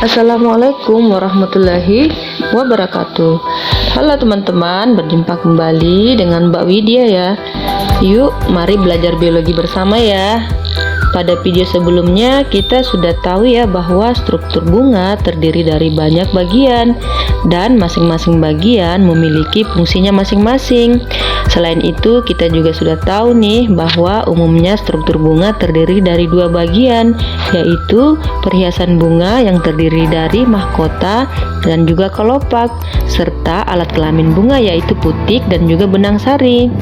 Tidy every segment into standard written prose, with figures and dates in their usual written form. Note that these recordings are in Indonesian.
Assalamualaikum warahmatullahi wabarakatuh. Halo teman-teman, berjumpa kembali dengan Mbak Widya ya. Yuk, mari belajar biologi bersama ya. Pada video sebelumnya kita sudah tahu ya bahwa struktur bunga terdiri dari banyak bagian dan masing-masing bagian memiliki fungsinya masing-masing. Selain itu, kita juga sudah tahu nih bahwa umumnya struktur bunga terdiri dari dua bagian, yaitu perhiasan bunga yang terdiri dari mahkota dan juga kelopak, serta alat kelamin bunga yaitu putik dan juga benang sari.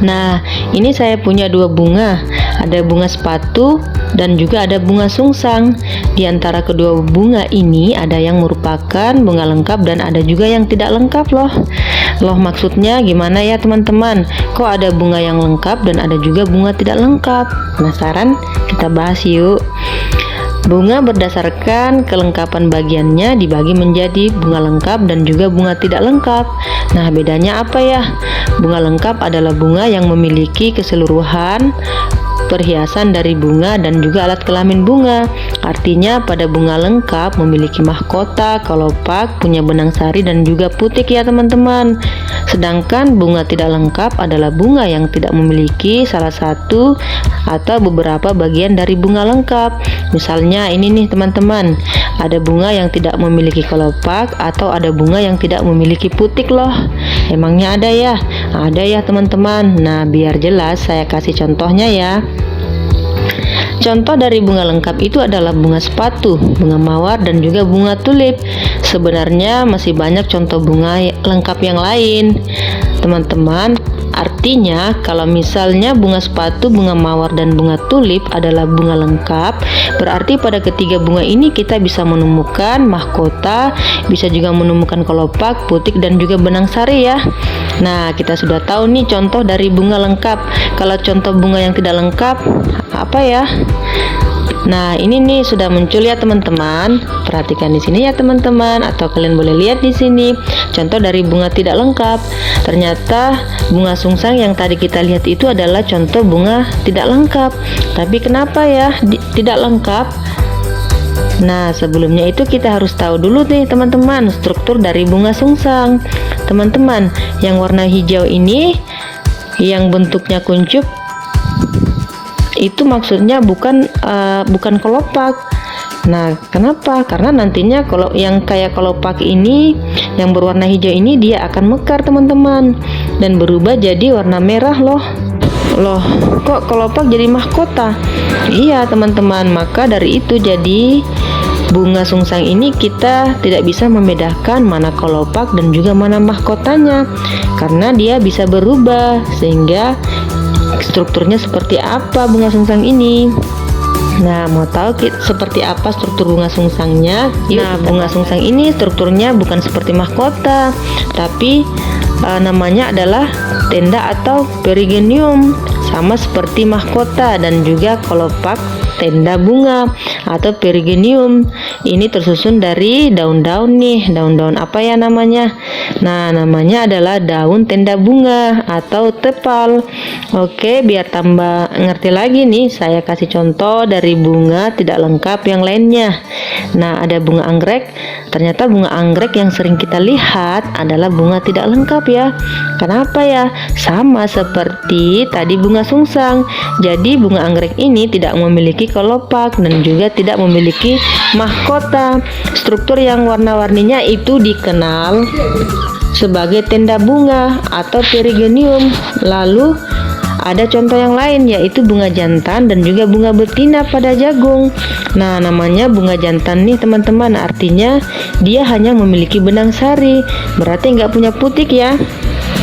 Nah, ini saya punya dua bunga. Ada bunga sepatu dan juga ada bunga sungsang. Di antara kedua bunga ini ada yang merupakan bunga lengkap dan ada juga yang tidak lengkap loh. Maksudnya gimana ya teman-teman? Kok ada bunga yang lengkap dan ada juga bunga tidak lengkap? Penasaran? Kita bahas yuk. Bunga berdasarkan kelengkapan bagiannya dibagi menjadi bunga lengkap dan juga bunga tidak lengkap. Nah, bedanya apa ya? Bunga lengkap adalah bunga yang memiliki keseluruhan perhiasan dari bunga dan juga alat kelamin bunga. Artinya pada bunga lengkap memiliki mahkota, kelopak, punya benang sari dan juga putik ya teman-teman. Sedangkan bunga tidak lengkap adalah bunga yang tidak memiliki salah satu atau beberapa bagian dari bunga lengkap. Misalnya ini nih teman-teman, ada bunga yang tidak memiliki kelopak atau ada bunga yang tidak memiliki putik loh. Emangnya ada ya? Ada ya teman-teman. Nah, biar jelas saya kasih contohnya ya. Contoh dari bunga lengkap itu adalah bunga sepatu, bunga mawar dan juga bunga tulip. Sebenarnya masih banyak contoh bunga lengkap yang lain teman-teman. Artinya kalau misalnya bunga sepatu, bunga mawar dan bunga tulip adalah bunga lengkap, berarti pada ketiga bunga ini kita bisa menemukan mahkota, bisa juga menemukan kelopak, putik dan juga benang sari ya. Nah, kita sudah tahu nih contoh dari bunga lengkap. Kalau contoh bunga yang tidak lengkap apa ya? Nah, ini nih sudah muncul ya teman-teman. Perhatikan di sini ya teman-teman, atau kalian boleh lihat di sini contoh dari bunga tidak lengkap. Ternyata bunga sungsang yang tadi kita lihat itu adalah contoh bunga tidak lengkap. Tapi kenapa ya tidak lengkap? Nah, sebelumnya itu kita harus tahu dulu nih teman-teman struktur dari bunga sungsang. Teman-teman, yang warna hijau ini yang bentuknya kuncup itu maksudnya bukan kelopak. Nah, kenapa? Karena nantinya kalau yang kayak kelopak ini, yang berwarna hijau ini dia akan mekar teman-teman dan berubah jadi warna merah loh. Kok kelopak jadi mahkota? Iya teman-teman, maka dari itu jadi bunga sungsang ini kita tidak bisa membedakan mana kelopak dan juga mana mahkotanya karena dia bisa berubah, sehingga strukturnya seperti apa bunga sungsang ini. Nah, mau tahu seperti apa struktur bunga sungsangnya? Nah, bunga sungsang ini strukturnya bukan seperti mahkota, tapi namanya adalah tenda atau perigenium, sama seperti mahkota dan juga kelopak tenda bunga atau perigenium. Ini tersusun dari daun-daun nih. Daun-daun apa ya namanya? Nah, namanya adalah daun tenda bunga atau tepal. Oke, biar tambah ngerti lagi nih, saya kasih contoh dari bunga tidak lengkap yang lainnya. Nah, ada bunga anggrek. Ternyata bunga anggrek yang sering kita lihat adalah bunga tidak lengkap ya. Kenapa ya? Sama seperti tadi bunga sungsang. Jadi bunga anggrek ini tidak memiliki kelopak dan juga tidak memiliki mahkota. Struktur yang warna-warninya itu dikenal sebagai tenda bunga atau perigenium. Lalu ada contoh yang lain yaitu bunga jantan dan juga bunga betina pada jagung. Nah, namanya bunga jantan nih teman-teman, artinya dia hanya memiliki benang sari, berarti nggak punya putik ya.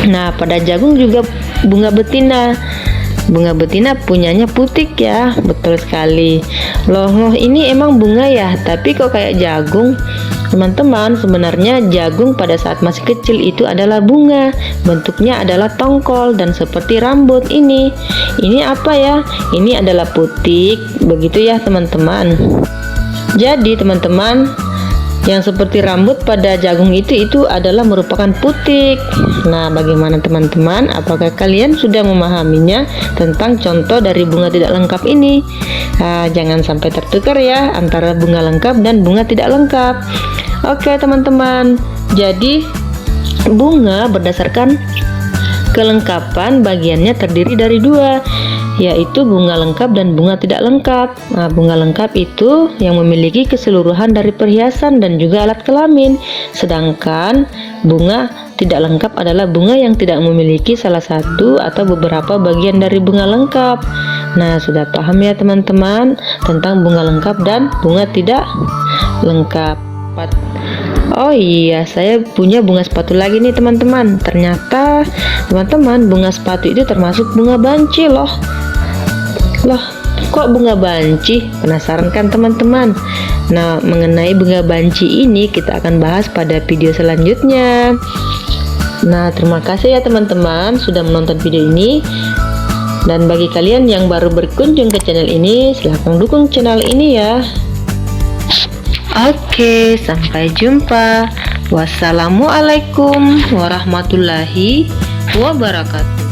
Nah, pada jagung juga bunga betina. Bunga betina punyanya putik ya, betul sekali. Loh, ini emang bunga ya, tapi kok kayak jagung? Teman-teman, sebenarnya jagung pada saat masih kecil itu adalah bunga. Bentuknya adalah tongkol dan seperti rambut ini. Ini apa ya? Ini adalah putik, begitu ya teman-teman. Jadi teman-teman, Yang seperti rambut pada jagung itu adalah merupakan putik. Nah, bagaimana teman-teman? Apakah kalian sudah memahaminya tentang contoh dari bunga tidak lengkap ini? Jangan sampai tertukar ya antara bunga lengkap dan bunga tidak lengkap. Oke teman-teman, jadi bunga berdasarkan kelengkapan bagiannya terdiri dari dua, yaitu bunga lengkap dan bunga tidak lengkap. Nah, bunga lengkap itu yang memiliki keseluruhan dari perhiasan dan juga alat kelamin, sedangkan bunga tidak lengkap adalah bunga yang tidak memiliki salah satu atau beberapa bagian dari bunga lengkap. Nah, sudah paham ya teman-teman tentang bunga lengkap dan bunga tidak lengkap. Oh iya, saya punya bunga sepatu lagi nih teman-teman. Ternyata teman-teman, bunga sepatu itu termasuk bunga banci loh. Loh, kok bunga banci? Penasaran kan teman-teman? Nah, mengenai bunga banci ini kita akan bahas pada video selanjutnya. Nah, terima kasih ya teman-teman sudah menonton video ini. Dan bagi kalian yang baru berkunjung ke channel ini, silahkan dukung channel ini ya. Oke, sampai jumpa. Wassalamualaikum warahmatullahi wabarakatuh.